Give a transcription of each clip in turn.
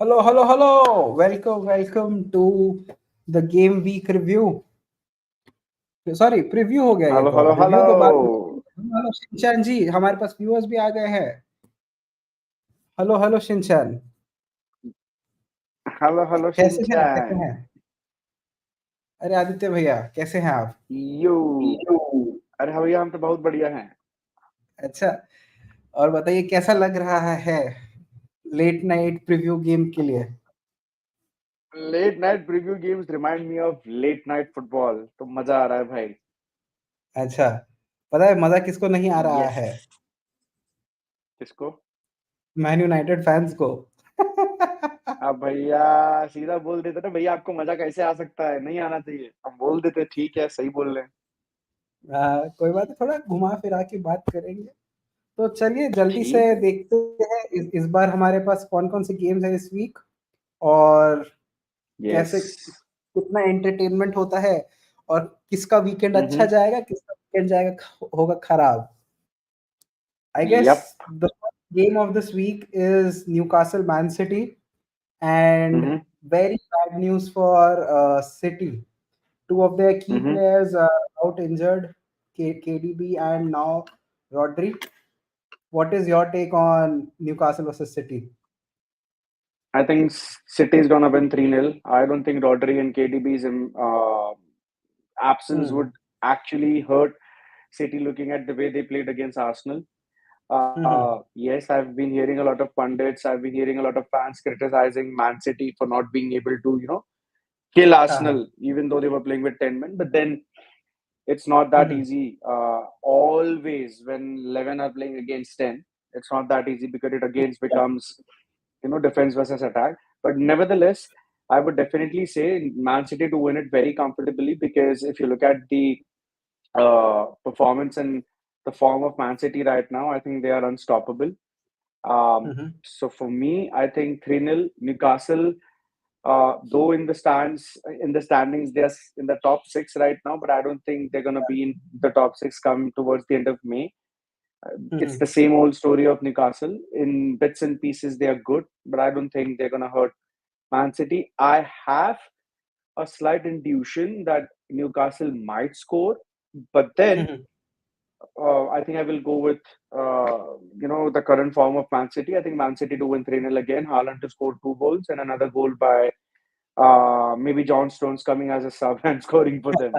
Hello. Welcome to the game week review. Sorry preview हो गया ये हेलो तो हेलो रिव्यू हेलो तो बाद में। हेलो शिनचैन जी, हमारे पास व्यूअर्स भी आ गए हैं। हेलो शिनचैन, हेलो हेलो कैसे शिनचैन। हैं? अरे आदित्य भैया, कैसे हैं आप? यू। अरे हाँ भैया, हम तो बहुत बढ़िया हैं। अच्छा, और बताइए कैसा लग रहा है लेट नाइट प्रीव्यू गेम के लिए? Late night preview games remind me of late night football, तो मजा आ रहा है भाई। अच्छा, पता है मजा किसको नहीं आ रहा यस। है? किसको? मैन यूनाइटेड फैंस को। अब भैया सीधा बोल देते ना भैया, आपको मजा कैसे आ सकता है, नहीं आना चाहिए, हम बोल देते ठीक है, सही बोल रहे हैं। कोई बात नहीं, थोड़ा घुमा फिरा के बात करेंगे। तो चलिए जल्दी से ठीक है। देखते हैं इस बार हमारे पास कौन-कौन से गेम्स हैं इस वीक, और यस। कैसे कितना एंटरटेनमेंट होता है, और किसका वीकेंड अच्छा जाएगा, किसका वीकेंड जाएगा होगा खराब। I yup. guess the first game of this week is Newcastle Man City, and very bad news for City. Two of their key players are out injured, KDB and now Rodri. What is your take on Newcastle versus City? I think City is gonna win 3-0. I don't think Rodri and KDB's absence Hmm. would actually hurt City looking at the way they played against Arsenal. Hmm. Yes, I've been hearing a lot of pundits, I've been hearing a lot of fans criticizing Man City for not being able to, kill हाँ. Arsenal, even though they were playing with 10 men. But then it's not that Hmm. easy. Always, when 11 are playing against 10, it's not that easy because it again becomes, defense versus attack. But nevertheless, I would definitely say Man City to win it very comfortably because if you look at the performance and the form of Man City right now, I think they are unstoppable. Hmm. So for me, I think 3-0 Newcastle. Though in the standings, they're in the top six right now, but I don't think they're gonna be in the top six come towards the end of May. It's Hmm. the same old story of Newcastle. In bits and pieces, they are good, but I don't think they're gonna hurt Man City. I have a slight intuition that Newcastle might score, but then Hmm. I think I will go with the current form of Man City. I think Man City to win 3-0 again. Haaland to score 2 goals and another goal by maybe John Stones coming as a sub and scoring for them.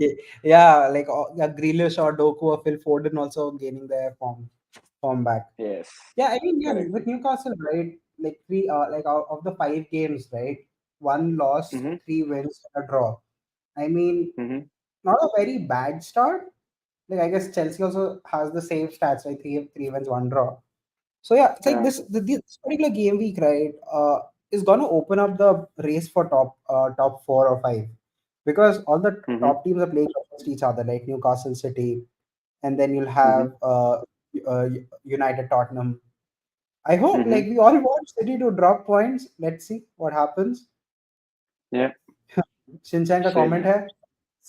Yeah, yeah, like yeah, Grealish or Doku or Phil Foden also gaining their form back. Yes, Yeah, I mean, yeah, correct. with Newcastle, right? Like three, like out of the 5 games, right? One loss, Mm-hmm, 3 wins, a draw. I mean, mm-hmm, not a very bad start. Like I guess Chelsea also has the same stats, like three wins, one draw. So yeah, it's like yeah, this particular game week, right? Is gonna open up the race for top 4 or 5, because all the mm-hmm, top teams are playing against each other, like Newcastle City, and then you'll mm-hmm, have uh, United Tottenham. I hope mm-hmm, like we all want City to drop points. Let's see what happens. yeah, Shinchan का same comment here.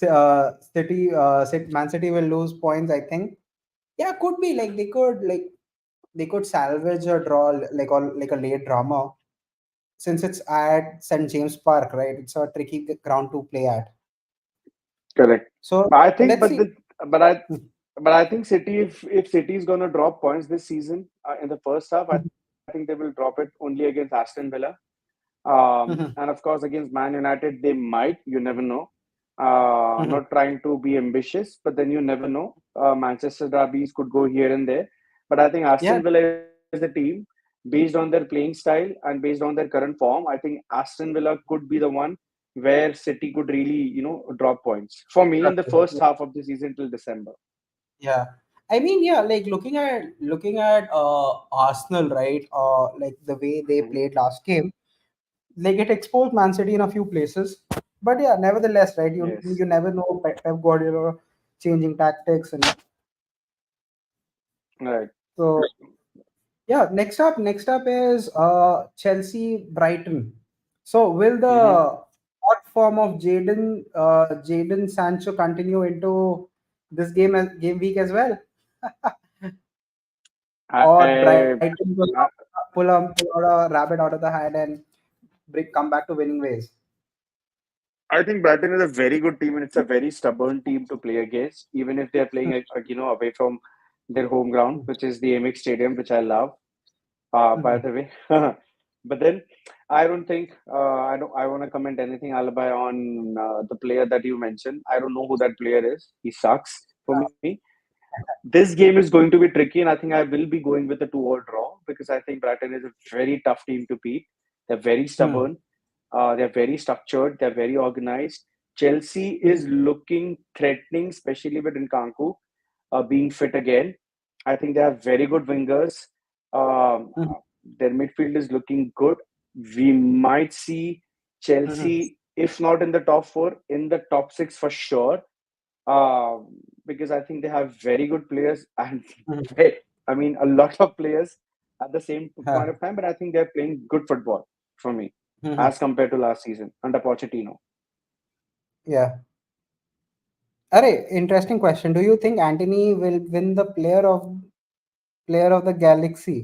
है Man City will lose points, I think. Yeah, could be like they could salvage a draw, like or like a late drama, since it's at St James Park, right? It's a tricky ground to play at. Correct. So But I think, let's but see. the, but I think City, if City is gonna drop points this season in the first half, I think they will drop it only against Aston Villa. And of course, against Man United, they might. You never know. Not trying to be ambitious, but then you never know. Manchester derbies could go here and there. But I think Yeah, Aston Villa is a team based on their playing style and based on their current form. I think Aston Villa could be the one where City could really, drop points. For me, in the first half of the season till December. yeah. I mean, yeah, like looking at Arsenal, right? Like the way they Mhm. played last game, like it exposed Man City in a few places. But yeah, nevertheless, right? You Yes. never know Pep Guardiola changing tactics, and Right. so yeah. Next up is Chelsea Brighton. So will Mm-hmm. the hot form of Jaden Sancho continue into this game week as well, or I, Brighton will I pull out a rabbit out of the hat and come back to winning ways. I think Brighton is a very good team, and it's a very stubborn team to play against, even if they're playing, away from their home ground, which is the Amex Stadium, which I love. By Mhm. the way, but then I don't think I don't. I want to comment anything alibi on the player that you mentioned. I don't know who that player is. He sucks for me. This game is going to be tricky, and I think I will be going with a 2-all draw because I think Brighton is a very tough team to beat. They're very Hmm. stubborn. They're very structured. They're very organized. Chelsea is looking threatening, especially with Nkanku being fit again. I think they have very good wingers. Mhm. Their midfield is looking good. We might see Mhm. Chelsea, if not in the top four, in the top six for sure. Because I think they have very good players and Mhm. I mean a lot of players at the same point Huh. of time. But I think they're playing good football for me Mhm. as compared to last season under Pochettino. Yeah. Arey, interesting question. Do you think Anthony will win the player of the galaxy?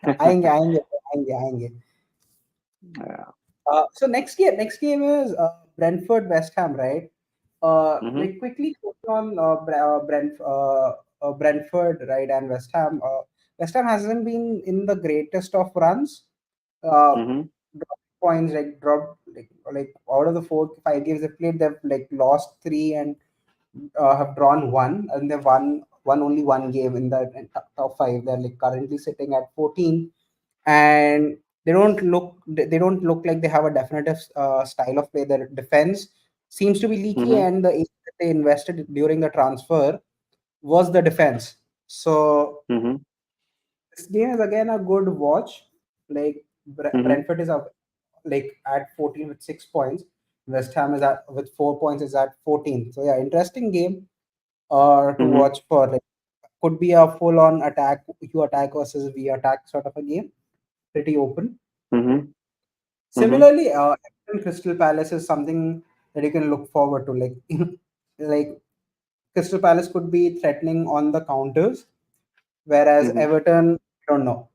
आएंगे आएंगे आएंगे आएंगे. Yeah. Next game is Brentford West Ham, right? Mm-hmm. Like quickly on Brentford, right, and West Ham. West Ham hasn't been in the greatest of runs. Uh, Mm-hmm. Dropped points, like dropped like out of the 4 5 games they played, they've like lost three and have drawn one, and they've won only one game in the top five. They're like currently sitting at 14, and they don't look like they have a definitive style of play. Their defense seems to be leaky, Mm-hmm. and the age that they invested during the transfer was the defense. So Mm-hmm. this game is again a good watch. Like Mm-hmm. Brentford is up like at 14 with 6 points. West Ham is at with 4 points is at 14. So yeah, interesting game to Mm-hmm. watch for. Like could be a full on attack, you attack versus we attack sort of a game. Pretty open. Mm-hmm. Mm-hmm. Similarly, Everton Crystal Palace is something that you can look forward to. Like, like Crystal Palace could be threatening on the counters, whereas Mm-hmm. Everton, I don't know.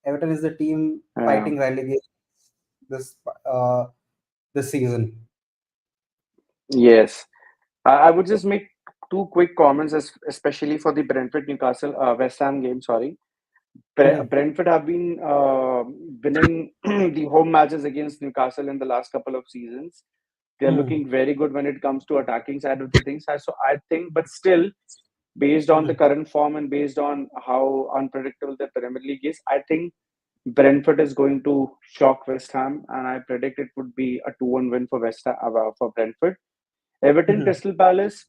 Everton is the team Yeah. fighting relegation this uh, this season. Yes. I would just make two quick comments, especially for the Brentford Newcastle West Ham game. Sorry. Mhm, Brentford have been winning the home matches against Newcastle in the last couple of seasons. They're mhm, looking very good when it comes to attacking side of the things. So I think, but still, based on the mhm, current form and based on how unpredictable the Premier League is, I think Brentford is going to shock West Ham, and I predict it would be a 2-1 win for West Ham, for Brentford. Everton mhm, Crystal Palace.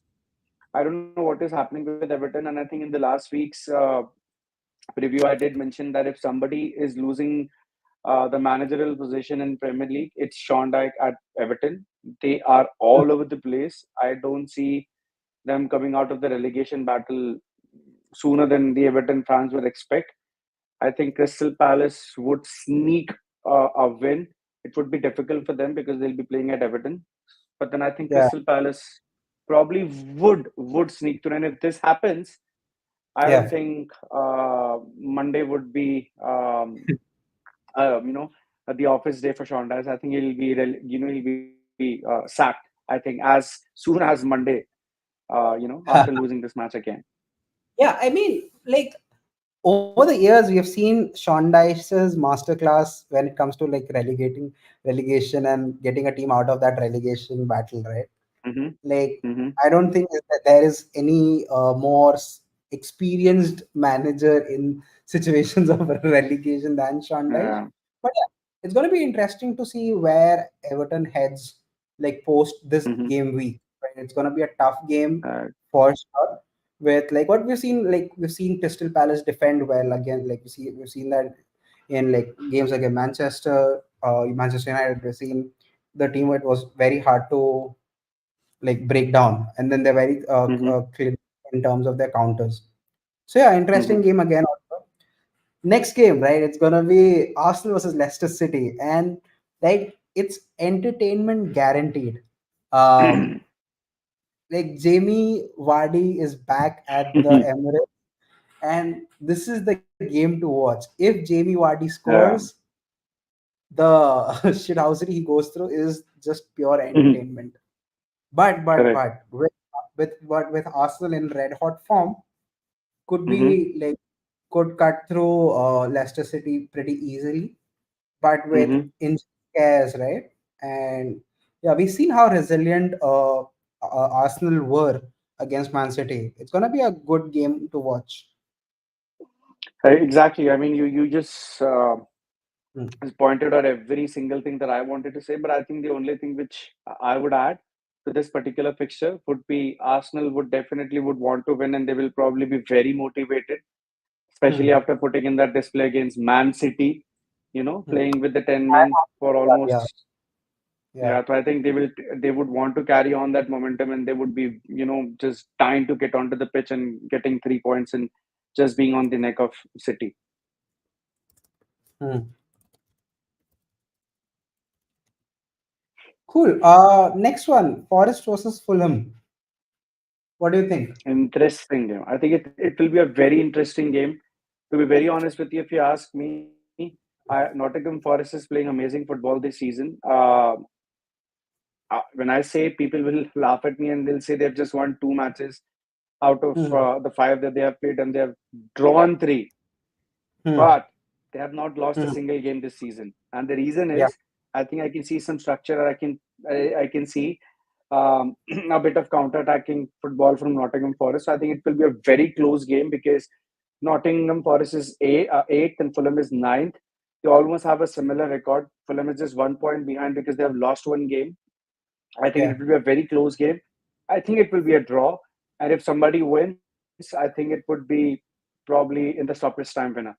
I don't know what is happening with Everton, and I think in the last week's preview, I did mention that if somebody is losing the managerial position in Premier League, it's Sean Dyche at Everton. They are all over the place. I don't see them coming out of the relegation battle sooner than the Everton fans would expect. I think Crystal Palace would sneak a win. It would be difficult for them because they'll be playing at Everton. But then I think yeah, Crystal Palace probably would sneak through. And if this happens, I don't yeah. think Monday would be you know the office day for Sean Dyche. I think he'll be sacked. I think as soon as Monday. After losing this match again. Yeah, I mean, like over the years, we have seen Sean Dyche's masterclass when it comes to like relegation and getting a team out of that relegation battle, right? Mm-hmm. Like, Mm-hmm. I don't think that there is any more experienced manager in situations of relegation than Sean Dyche. Yeah. But yeah, it's going to be interesting to see where Everton heads like post this Mm-hmm. game week. Right? It's going to be a tough game Uh, for sure. With like what we've seen Crystal Palace defend well again. Like we've seen that in like games like in Manchester United. We've seen the team, it was very hard to like break down, and then they're very mm-hmm. clear in terms of their counters. So yeah, Mm-hmm. interesting game again. Also. Next game, right? It's gonna be Arsenal versus Leicester City, and like it's entertainment guaranteed. Like Jamie Vardy is back at the Emirates, and this is the game to watch. If Jamie Vardy Yeah. scores, the shithousery he goes through is just pure Mhm. entertainment. But Correct. with Arsenal in red hot form, could Mm-hmm. be like could cut through Leicester City pretty easily. But with Mm-hmm. injury scares, right? And yeah, we've seen how resilient Arsenal were against Man City. It's gonna be a good game to watch. Exactly. I mean, you just Hmm. pointed out every single thing that I wanted to say, but I think the only thing which I would add to this particular fixture would be Arsenal would definitely would want to win, and they will probably be very motivated, especially Hmm. after putting in that display against Man City. Hmm. Playing with the 10 men I- for Yeah, almost. yeah. Yeah, so I think they would want to carry on that momentum, and they would be just dying to get onto the pitch and getting 3 points and just being on the neck of City. Hmm. Cool. Next one, Forest versus Fulham. What do you think? Interesting game. I think it will be a very interesting game. To be very honest with you, if you ask me, Nottingham Forest is playing amazing football this season. When I say, people will laugh at me and they'll say they've just won two matches out of Hmm. the five that they have played, and they have drawn three, Hmm. but they have not lost a Hmm. single game this season. And the reason Yeah. is, I think I can see some structure. I can see a bit of counter-attacking football from Nottingham Forest. So I think it will be a very close game because Nottingham Forest is eighth and Fulham is ninth. They almost have a similar record. Fulham is just 1 point behind because they have lost one game. I think Yeah. it will be a very close game. I think it will be a draw. And if somebody wins, I think it would be probably in the stoppage time winner.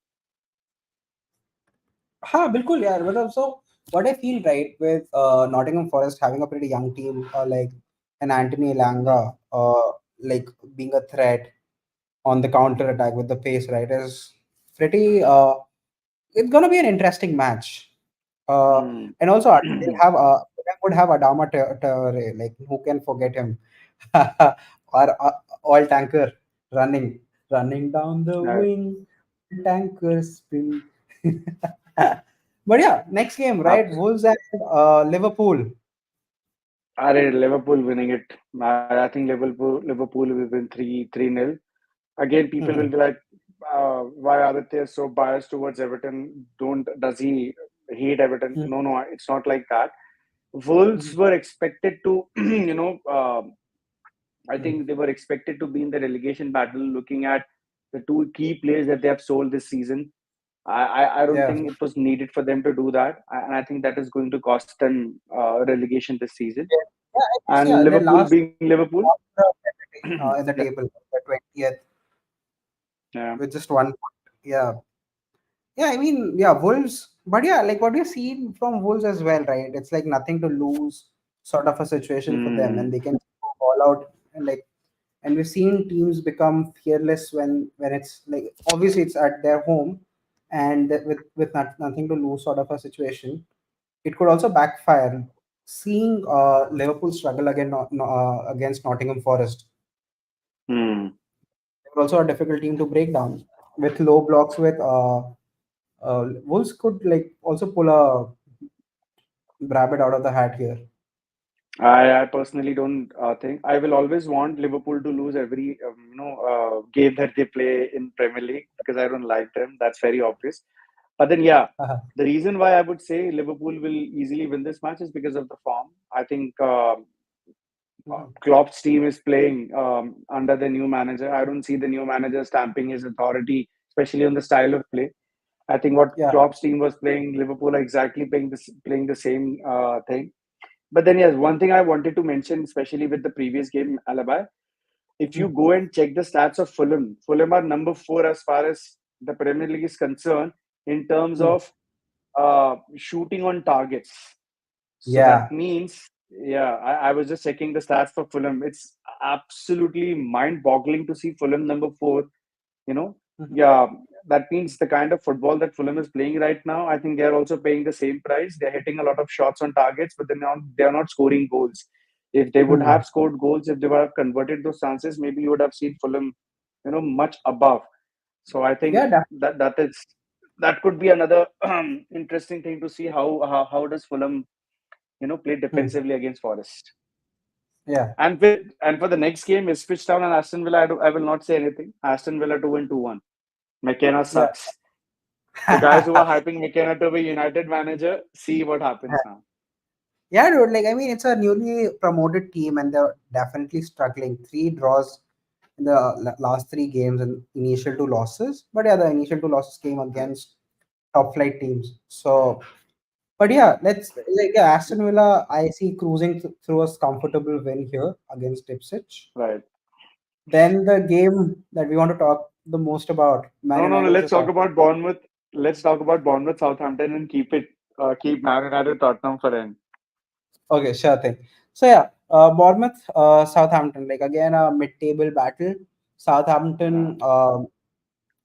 हाँ बिल्कुल यार मतलब so what I feel right with Nottingham Forest having a pretty young team like an Anthony Elanga like being a threat on the counter attack with the pace right is pretty it's gonna be an interesting match Hmm. and also they'll have they would have Adama Traore, like who can forget him or all tanker running running down the Uh, wing tanker spin. But yeah, next game, right? Wolves and Liverpool. Liverpool winning it. I think Liverpool will win 3 nil. Again, people will Mhm. be like, why Aditya is so biased towards Everton? Don't Does he hate Everton? Mhm. No, it's not like that. Wolves Mhm. were expected to, I Mhm. think they were expected to be in the relegation battle. Looking at the two key players that they have sold this season, I don't Yeah. think it was needed for them to do that, and I think that is going to cost them relegation this season. Yeah, yeah, I guess And yeah. They Liverpool last being Liverpool, in the yeah, table, the 20th, yeah. with just 1 point. Yeah. Yeah, I mean, yeah, Wolves, but yeah, like what we've seen from Wolves as well, right? It's like nothing to lose sort of a situation for them, and Hmm. they can go all out and like, and we've seen teams become fearless when it's like obviously it's at their home, and with nothing to lose sort of a situation, it could also backfire. Seeing Liverpool struggle again against Nottingham Forest, Hmm. they were also a difficult team to break down with low blocks with Wolves could like also pull a rabbit out of the hat here. I personally don't think I will always want Liverpool to lose every game that they play in Premier League because I don't like them. That's very obvious. But then, yeah, the reason why I would say Liverpool will easily win this match is because of the form. I think Mhm. Klopp's team is playing under the new manager. I don't see the new manager stamping his authority, especially on the style of play. I think what Yeah. Klopp's team was playing, Liverpool are exactly playing the same thing. But then, yes, one thing I wanted to mention, especially with the previous game, Alibi, if you Mm. go and check the stats of Fulham are number four as far as the Premier League is concerned in terms Mm. of shooting on targets. So that Yeah. means, yeah, I was just checking the stats for Fulham. It's absolutely mind-boggling to see Fulham number four. You know, Mhm. yeah, that means the kind of football that Fulham is playing right now. I think they are also paying the same price. They're hitting a lot of shots on targets, but they are not scoring goals. If they would Mm. have scored goals, if they would have converted those chances, maybe you would have seen Fulham, much above. So I think Yeah, that could be another interesting thing to see how does Fulham play hmm, defensively against Forest. yeah. And for the next game, Ipswich Town and Aston Villa, I will not say anything. Aston Villa 2-1. McKenna Yeah. sucks. The guys who are hyping McKenna to be United manager, see what happens now. Yeah, dude. Like, I mean, it's a newly promoted team, and they're definitely struggling. Three draws in the last three games, and initial two losses. But yeah, the initial two losses came against top flight teams. So, but yeah, let's like yeah, Aston Villa. I see cruising through a comfortable win here against Ipswich. Right. Then the game that we want to talk the most about, Man No, no, no. United Let's versus talk Tottenham. about Bournemouth. Let's talk about Bournemouth, Southampton, and keep Man United, Tottenham for end. Okay, sure thing. So yeah, Bournemouth, Southampton, like again a mid-table battle. Yeah. Southampton,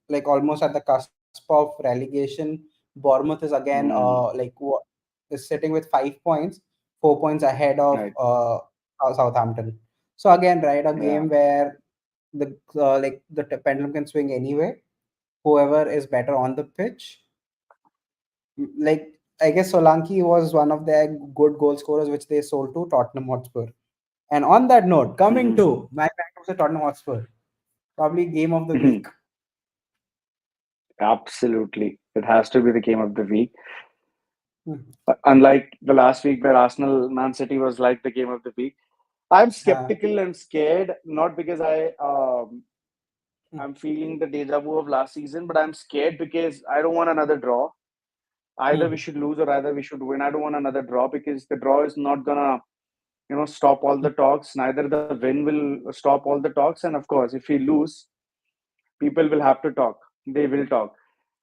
like almost at the cusp of relegation. Bournemouth is again Mm, is sitting with 5 points, 4 points ahead of right. Southampton. So again, right, a Yeah. game where the pendulum can swing anyway. Whoever is better on the pitch, like I guess Solanke was one of their good goal scorers, which they sold to Tottenham Hotspur. And on that note, coming Hmm. to Man United versus Tottenham Hotspur, probably game of the week. Absolutely. It has to be the game of the week. Hmm. Unlike the last week where Arsenal Man City was like the game of the week. I'm Uh, skeptical and scared, not because hmm, I'm feeling the deja vu of last season, but I'm scared because I don't want another draw. Either we hmm, should lose or either we should win. I don't want another draw because the draw is not gonna, stop all the talks. Neither the win will stop all the talks. And of course, if we lose, people will have to talk. They will talk.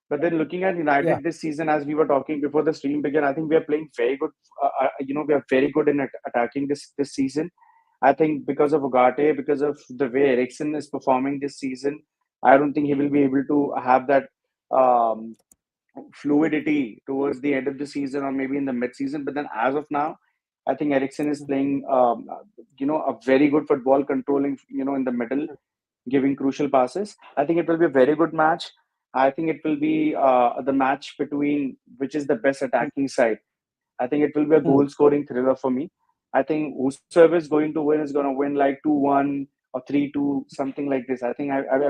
But then looking at yeah, United this season, as we were talking before the stream began, I think we are playing very good. We are very good in attacking this season. I think because of Ugarte, because of the way Ericsson is performing this season, I don't think he will be able to have that um, fluidity towards the end of the season or maybe in the mid-season. But then as of now, I think Ericsson is playing, a very good football, controlling, in the middle, giving crucial passes. I think it will be a very good match. I think it will be the match between which is the best attacking side. I think it will be a hmm, goal scoring thriller for me. I think whosoever is going to win is going to win like 2-1 or 3-2, something like this. I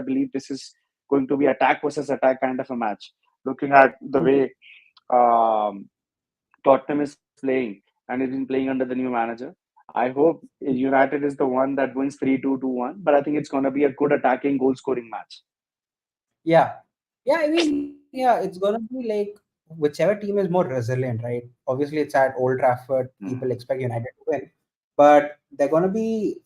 believe this is going to be attack versus attack kind of a match. Looking at the hmm, way um, Tottenham is playing and has been playing under the new manager. I hope United is the one that wins 3-2, 2-1, but I think it's going to be a good attacking goal scoring match. yeah, yeah. I mean, yeah, it's gonna be like whichever team is more resilient, right? Obviously, it's at Old Trafford. People Mm. expect United to win, but they're gonna be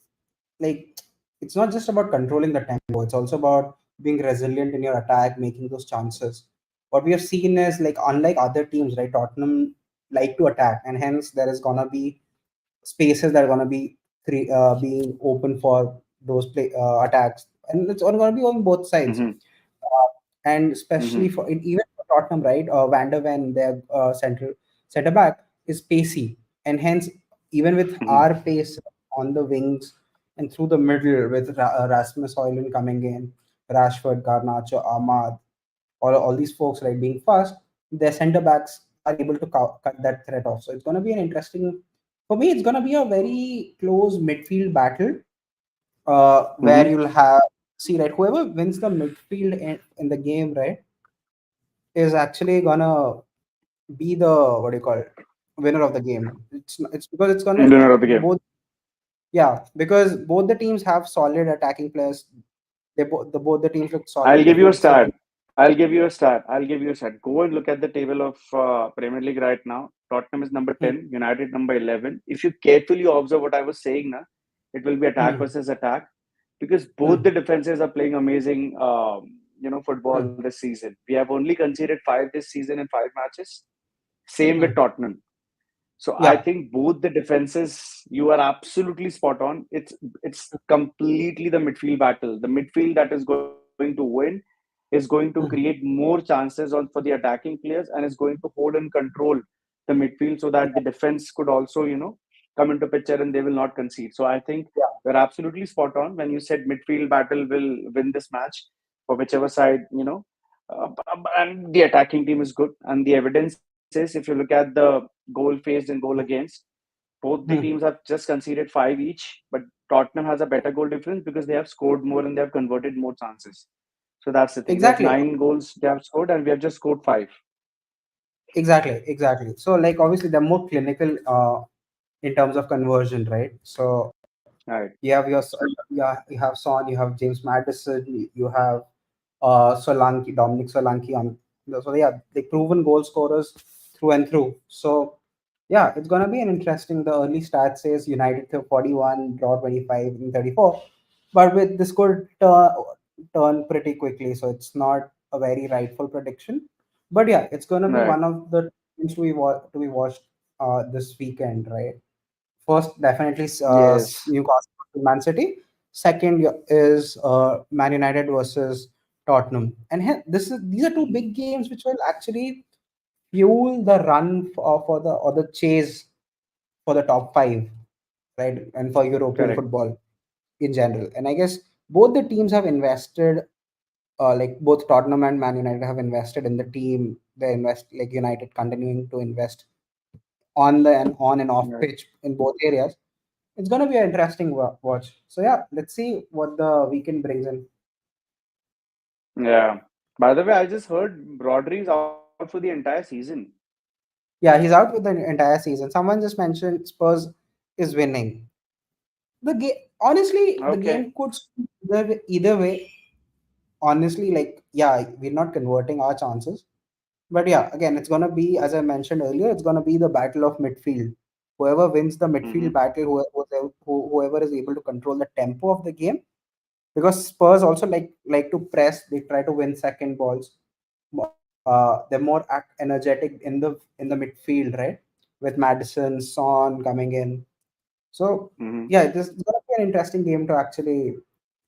like it's not just about controlling the tempo, it's also about being resilient in your attack, making those chances. What we have seen is like unlike other teams, right, Tottenham like to attack, and hence there is gonna be spaces that are gonna be being open for those attacks, and it's gonna be on both sides. Mm-hmm. And especially Mm-hmm. for even for Tottenham, right? Van der Ven, their center back, is pacey, and hence even with Mm-hmm. our pace on the wings and through the middle with Rasmus Højlund coming in, Rashford, Garnacho, Ahmad, all these folks right being fast, their center backs are able to cut that threat off. So it's going to be an interesting. For me, it's going to be a very close midfield battle where Mm-hmm. you'll have see right whoever wins the midfield in the game right is actually gonna be the what do you call it winner of the game. It's because it's gonna Winner of the game. both yeah because both the teams have solid attacking players. Both the teams look I'll solid. They give you a both sit. stat. I'll give you a stat. Go and look at the table of Premier League right now. Tottenham is number Hmm, 10, United number 11. If you carefully observe what I was saying, na, it will be attack hmm, versus attack because both the hmm, defenses are playing amazing, football hmm, this season. We have only conceded five this season in five matches. Same with hmm. Tottenham. So I Yeah. think both the defenses, you are absolutely spot on. It's completely the midfield battle. The midfield that is going to win is going to create Hmm, more chances on for the attacking players and is going to hold and control the midfield so that the yeah. defense could also, come into picture and they will not concede. So I think Yeah. you're absolutely spot on when you said midfield battle will win this match. for whichever side, and the attacking team is good. And the evidence is, if you look at the goal faced and goal against, both the teams Hmm. have just conceded five each, but Tottenham has a better goal difference because they have scored more and they have converted more chances. So that's the thing. We have Exactly. 9 goals they have scored, and we have just scored five. Exactly. So like obviously they're more clinical in terms of conversion, right? So Right. you have you have Son, you have James Madison, you have Solanke, Dominic Solanke on. So yeah, they proven goal scorers through and through. So yeah, it's gonna be an interesting. The early stats says United to 41, draw 25 in 34, but with this could turn pretty quickly. So it's not a very rightful prediction. But yeah, it's gonna be Right. one of the things to be watched this weekend, right? First, definitely Yes. Newcastle to Man City. Second is Man United versus Tottenham. And these are two big games which will actually fuel the run for the chase for the top five, right? And for European Correct. football in general. And I guess both the teams have invested, like both Tottenham and Man United have invested in the team. They invest like United continuing to invest on and off Right. pitch in both areas. It's going to be an interesting watch. So yeah, let's see what the weekend brings in. Yeah. By the way, I just heard Rodri is out for the entire season. Yeah, he's out with the entire season. Someone just mentioned Spurs is winning. The game, honestly, the Okay. game could either way. Honestly, like yeah, we're not converting our chances, but yeah, again, it's gonna be as I mentioned earlier. It's gonna be the battle of midfield. Whoever wins the midfield Mm-hmm. battle, whoever is able to control the tempo of the game, because Spurs also like to press. They try to win second balls. They're more energetic in the midfield, right? With Madison, Son coming in. So Mm-hmm. yeah, this is gonna be an interesting game to actually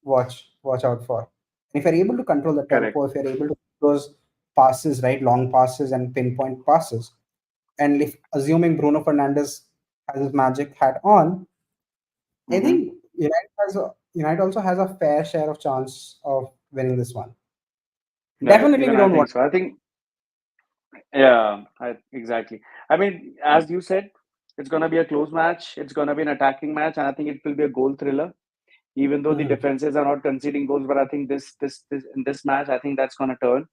watch out for. And if you're able to control the Correct. tempo, if you're able to those passes, right, long passes and pinpoint passes, and if assuming Bruno Fernandes has his magic hat on, I Mm-hmm. think United also has a fair share of chance of winning this one. Right. Definitely, Even we I don't think want. so. I think, yeah, exactly. I mean, as you said, it's going to be a close match. It's going to be an attacking match, and I think it will be a goal thriller. Even though the Mhm. defenses are not conceding goals, but I think this in this match, I think that's going to turn.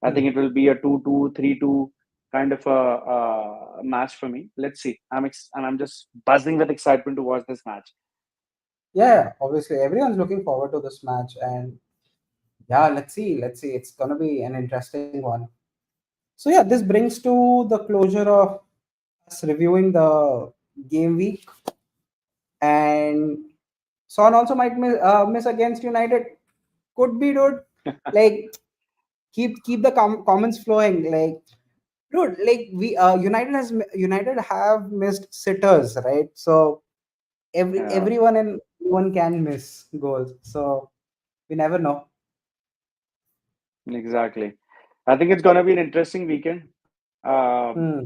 I think Mhm. it will be a 2-2, 3-2 kind of a match for me. Let's see. And I'm just buzzing with excitement to watch this match. Yeah, obviously, everyone's looking forward to this match, and yeah, let's see. It's gonna be an interesting one. So yeah, this brings to the closure of us reviewing the game week, and Son also might miss against United. Could be, dude. Like keep the comments flowing. Like dude, like we United have missed sitters, right? So Yeah, everyone can miss goals. So we never know. exactly. I think it's going to be an interesting weekend. Hmm.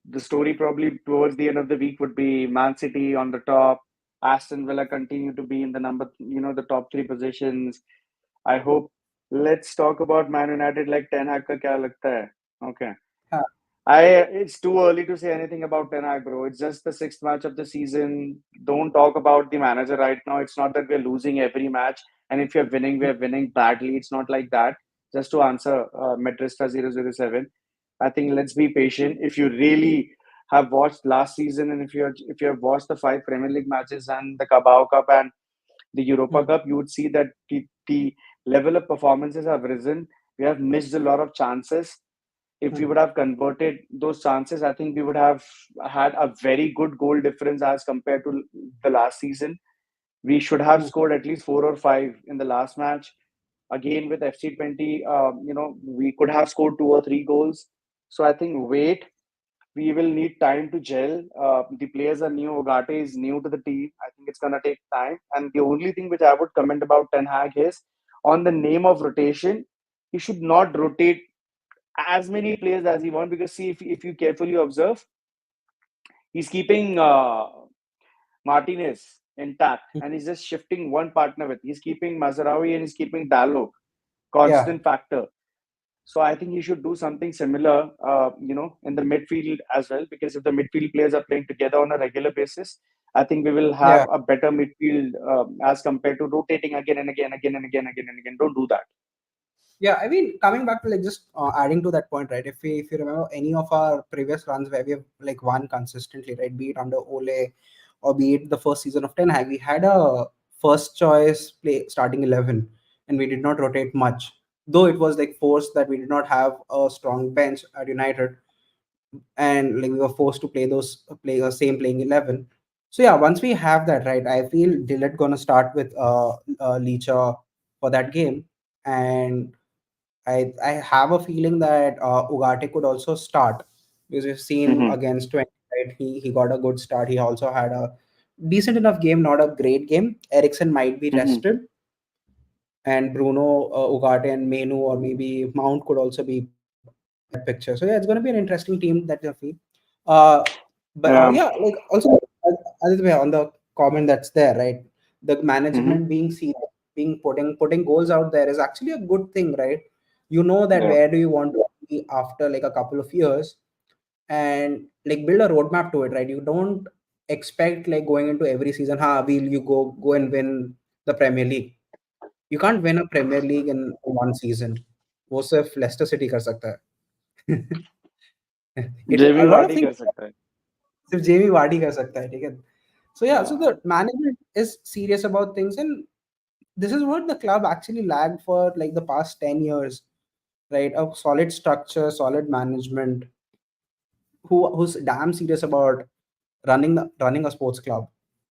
The story probably towards the end of the week would be Man City on the top, Aston Villa continue to be in the the top three positions. I hope. Let's talk about Man United. Like Ten Hag का क्या लगता है? Okay. Huh. It's too early to say anything about Ten Hag, bro. It's just the sixth match of the season. Don't talk about the manager right now. It's not that we're losing every match, and if we're winning badly. It's not like that. Just to answer Metrista 007, I think let's be patient. If you really have watched last season, and if you have watched the five Premier League matches and the Carabao Cup and the Europa Hmm. Cup, you would see that the level of performances have risen. We have missed a lot of chances. If we Hmm. would have converted those chances, I think we would have had a very good goal difference as compared to the last season. We should have Hmm. scored at least four or five in the last match. Again, with FC20, we could have scored two or three goals. So I think wait, we will need time to gel. The players are new. Ogate is new to the team. I think it's going to take time. And the only thing which I would comment about Ten Hag is on the name of rotation, he should not rotate as many players as he wants because see if you carefully observe, he's keeping Martinez intact and he's just shifting one partner with. He's keeping Mazarawi and he's keeping Dallo. Yeah, constant factor. So I think he should do something similar, in the midfield as well. Because if the midfield players are playing together on a regular basis, I think we will have yeah. a better midfield as compared to rotating again and again, again and again, again and again. Don't do that. Yeah, I mean, coming back to like just adding to that point, right? If you remember any of our previous runs where we have like won consistently, right? Be it under Ole or be it the first season of Ten Hag, we had a first choice play starting 11, and we did not rotate much. Though it was like forced that we did not have a strong bench at United, and like we were forced to play the same playing 11. So yeah, once we have that right, I feel Dillett gonna start with Licha for that game, and I have a feeling that Ugarte could also start because we've seen Hmm. against 20, right? He got a good start. He also had a decent enough game, not a great game. Ericsson might be Hmm. rested, and Bruno, Ugarte, and Menu or maybe Mount could also be in that picture. So yeah, it's going to be an interesting team that I feel. Uh, but Yeah. yeah, like also Aditya, on the comment that's there, right? The Hmm. management being seen, being putting goals out there is actually a good thing, right? You know that Yeah. where do you want to be after like a couple of years, and like build a roadmap to it, right? You don't expect like going into every season, will you go and win the Premier League? You can't win a Premier League in one season. वो सिर्फ Leicester City कर सकता है. It Jamie a lot of Vardy things कर सकता है. सिर्फ Jamie Vardy कर सकता है, ठीक है. So yeah, so Yeah. the management is serious about things, and this is what the club actually lagged for like the past 10 years, right? A solid structure, solid management, who's damn serious about running a sports club.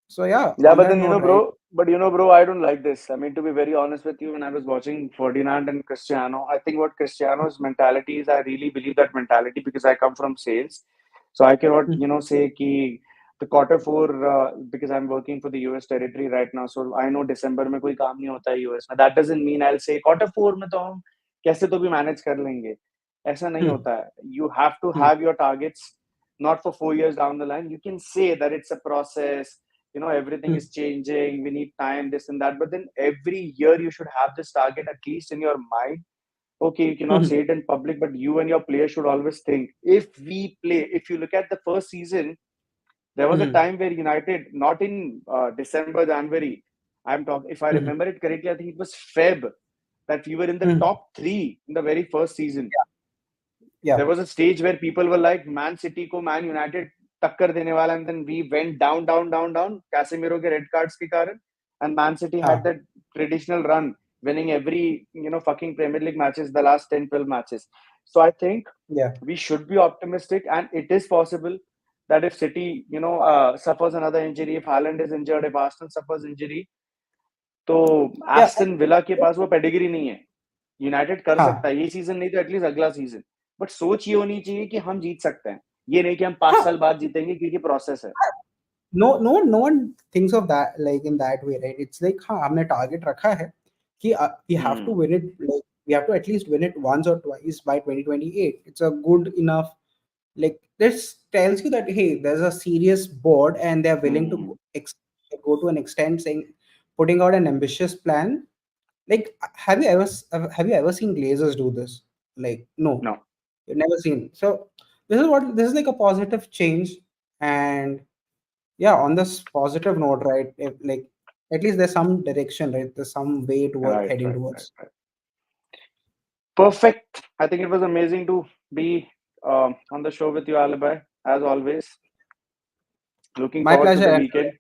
So yeah, Yeah, on but that then note, right? bro, I don't like this. I mean, to be very honest with you, when I was watching Ferdinand and Cristiano, I think what Cristiano's mentality is, I really believe that mentality because I come from sales. So I cannot, say ki the quarter four, because I'm working for the US territory right now. So I know December में कोई काम नहीं होता है US में. That doesn't mean I'll say quarter four में तो हम कैसे तो भी manage कर लेंगे. ऐसा नहीं Hmm, होता है. You have to hmm, have your targets not for 4 years down the line. You can say that it's a process, everything hmm, is changing, we need time, this and that, but then every year you should have this target at least in your mind. Okay, you cannot hmm, say it in public, but you and your players should always think, if you look at the first season, there was a hmm, time where United, not in December, January, I'm talking, if I hmm, remember it correctly, I think it was Feb, that we were in the hmm. top three in the very first season. Yeah, There was a stage where people were like, Man City को Man United टक्कर देने वाला, and then we went down, down, down, down. Casemiro के red cards के कारण, and Man City had yeah, that traditional run, winning every fucking Premier League matches, the last 10, 12 matches. So I think yeah, we should be optimistic, and it is possible that if City, suffers another injury, if Haaland is injured, if Arsenal suffers injury, तो yeah. Aston villa के पास वो pedigree नहीं है. United कर सकता हाँ, है ये सीजन, नहीं तो एटलीस्ट अगला सीजन. बट सोच ये होनी चाहिए कि हम जीत सकते हैं, ये नहीं कि हम 5 साल हाँ. बाद जीतेंगे, क्योंकि प्रोसेस है. No one thinks of that like in that way, right? It's like हाँ हमने target रखा है कि we have to hmm. win it, like we have to at least win it once or twice by 2028. It's a good enough, like this tells you that hey, there's a serious board and they're willing to hmm. go to an extent saying putting out an ambitious plan. Like have you ever seen Glazers do this? Like no, No. you've never seen. So this is like a positive change, and yeah, on this positive note, right? If, like at least there's some direction, right? There's some way toward Right, heading right, right, towards. right. Perfect. I think it was amazing to be on the show with you, Alibi, as always. Looking My forward to pleasure. the And weekend.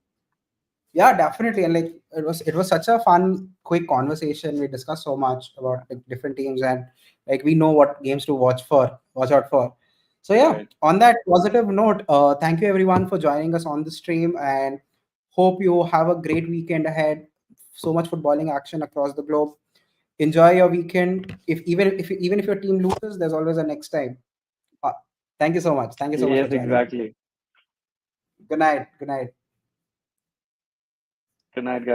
yeah, definitely. And like it was such a fun, quick conversation. We discussed so much about like different teams, and like we know what games to watch out for. So yeah, Right. on that positive note, thank you everyone for joining us on the stream, and hope you have a great weekend ahead. So much footballing action across the globe. Enjoy your weekend. Even if your team loses, there's always a next time. Uh, thank you so much. Thank you so much for Yes, joining. exactly. Good night. Good night. Good night, guys.